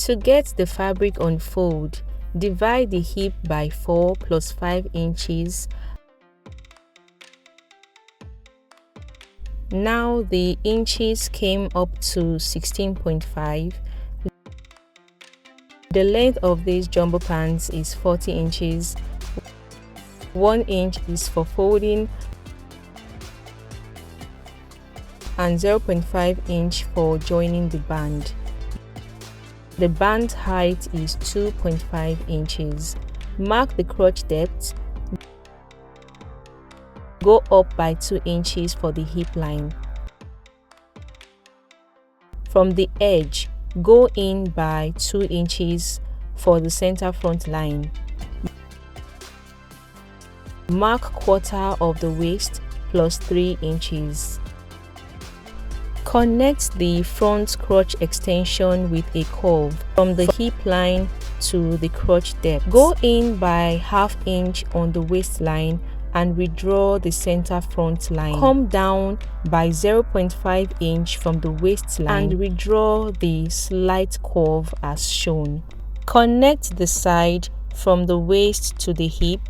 To get the fabric on fold, divide the hip by 4 plus 5 inches. Now the inches came up to 16.5. The length of these jumbo pants is 40 inches. 1 inch is for folding and 0.5 inch for joining the band. The band height is 2.5 inches. Mark the crotch depth. Go up by 2 inches for the hip line. From the edge, go in by 2 inches for the center front line. Mark quarter of the waist plus 3 inches. Connect the front crotch extension with a curve from the hip line to the crotch depth. Go in by ½ inch on the waistline and withdraw the center front line. Come down by 0.5 inch from the waistline and withdraw the slight curve as shown. Connect the side from the waist to the hip.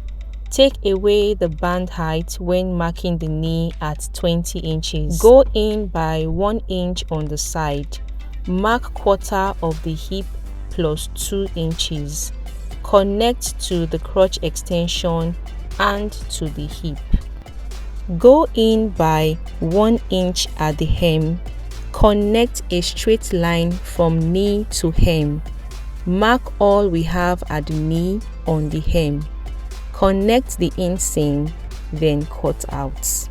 Take away the band height when marking the knee at 20 inches. Go in by 1 inch on the side. Mark quarter of the hip plus 2 inches. Connect to the crotch extension and to the hip. Go in by 1 inch at the hem. Connect a straight line from knee to hem. Mark all we have at the knee on the hem. Connect the inseam, then cut out.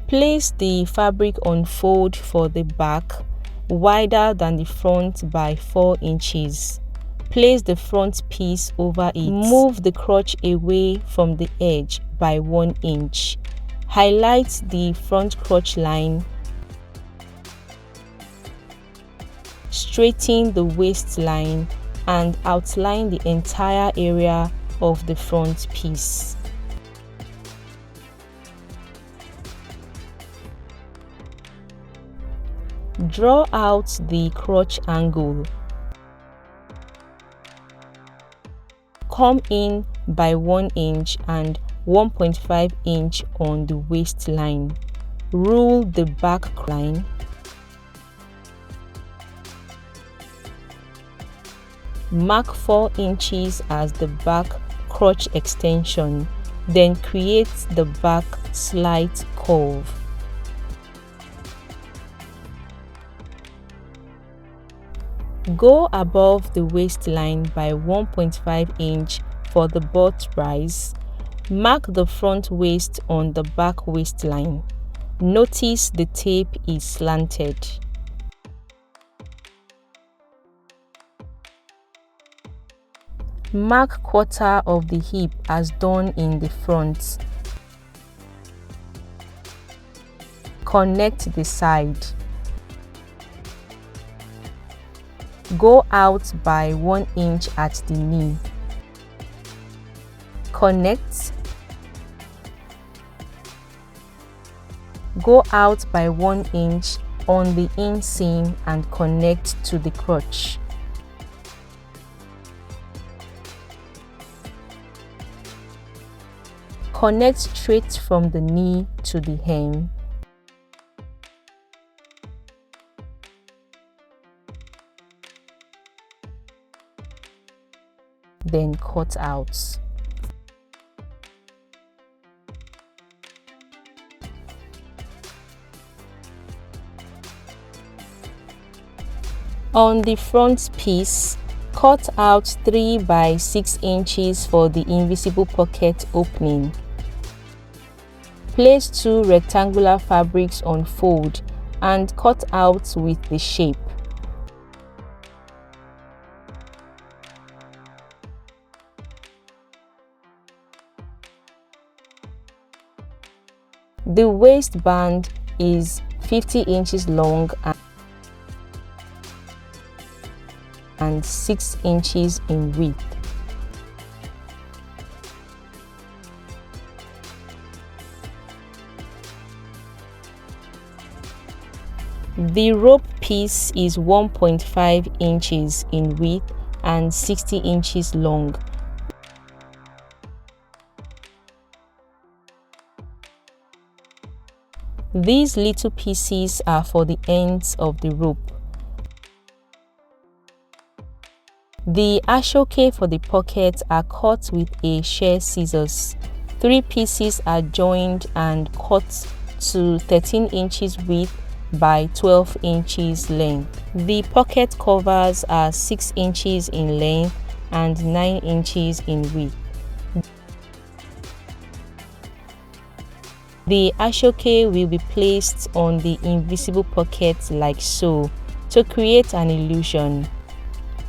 Place the fabric on fold for the back, wider than the front by 4 inches. Place the front piece over it. Move the crotch away from the edge by 1 inch. Highlight the front crotch line. Straighten the waistline and outline the entire area of the front piece. Draw out the crotch angle. Come in by 1 inch and 1.5 inch on the waistline. Rule the back line. Mark 4 inches as the back crotch extension, then create the back slight curve. Go above the waistline by 1.5 inch for the butt rise. Mark the front waist on the back waistline. Notice the tape is slanted. Mark quarter of the hip as done in the front. Connect the side. Go out by 1 inch at the knee. Connect. Go out by 1 inch on the inseam and connect to the crotch. Connect straight from the knee to the hem. Then cut out. On the front piece, cut out 3 by 6 inches for the invisible pocket opening. Place 2 rectangular fabrics on fold and cut out with the shape. The waistband is 50 inches long and 6 inches in width. The rope piece is 1.5 inches in width and 60 inches long. These little pieces are for the ends of the rope. The ashoke for the pockets are cut with a shear scissors. 3 pieces are joined and cut to 13 inches width by 12 inches length. The pocket covers are 6 inches in length and 9 inches in width. The ashoke will be placed on the invisible pocket like so to create an illusion.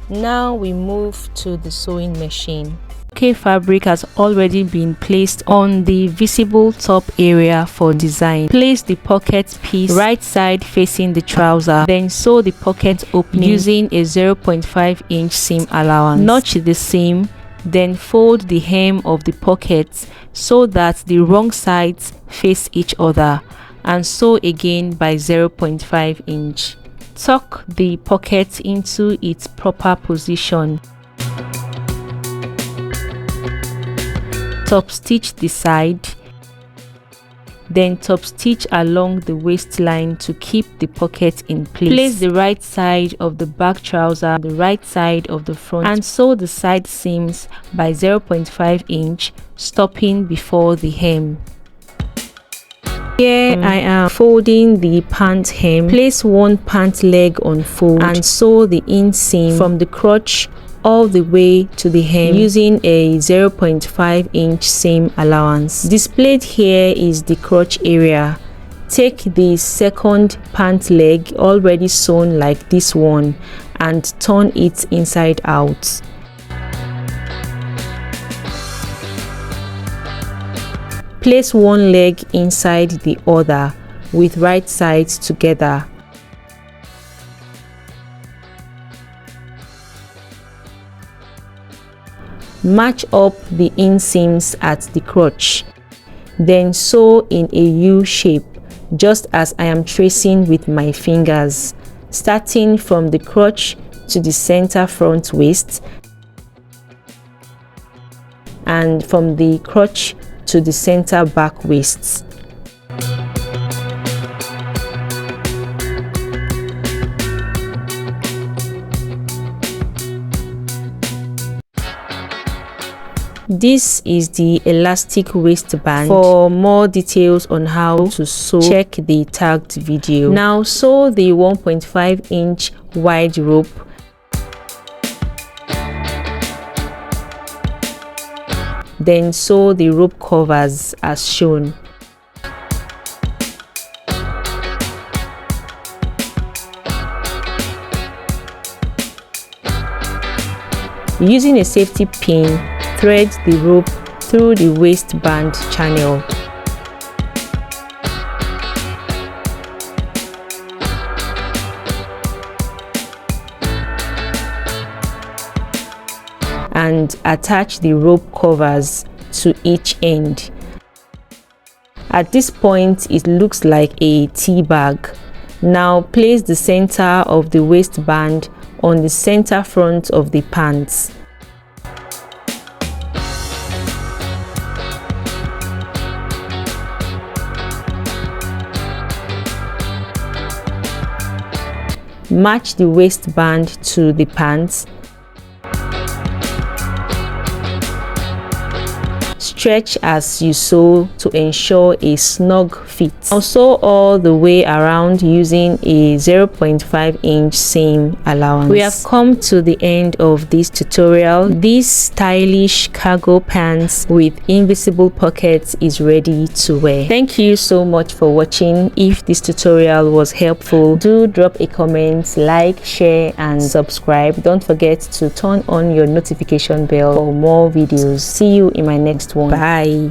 Now we move to the sewing machine. Ashoke fabric has already been placed on the visible top area for design. Place the pocket piece right side facing the trouser, then sew the pocket opening using a 0.5 inch seam allowance. Notch the seam, then fold the hem of the pocket so that the wrong sides face each other, and sew again by 0.5 inch. Tuck the pocket into its proper position. Top stitch the side, then top stitch along the waistline to keep the pocket in place. Place the right side of the back trouser, the right side of the front, and sew the side seams by 0.5 inch, stopping before the hem. Here I am folding the pant hem. Place one pant leg on fold and sew the inseam from the crotch all the way to the hem using a 0.5 inch seam allowance. Displayed here is the crotch area. Take the second pant leg already sewn like this one and turn it inside out. Place one leg inside the other with right sides together. Match up the inseams at the crotch. Then sew in a U shape, just as I am tracing with my fingers, starting from the crotch to the center front waist and from the crotch to the center back waist. This is the elastic waistband. For more details on how to sew, check the tagged video. Now sew the 1.5 inch wide rope. Then sew the rope covers as shown. Using a safety pin, thread the rope through the waistband channel. And attach the rope covers to each end. At this point, it looks like a tea bag. Now place the center of the waistband on the center front of the pants. Match the waistband to the pants. Stretch as you sew to ensure a snug fit. Now sew all the way around using a 0.5 inch seam allowance. We have come to the end of this tutorial. This stylish cargo pants with invisible pockets is ready to wear. Thank you so much for watching. If this tutorial was helpful, do drop a comment, like, share and subscribe. Don't forget to turn on your notification bell for more videos. See you in my next one. Bye.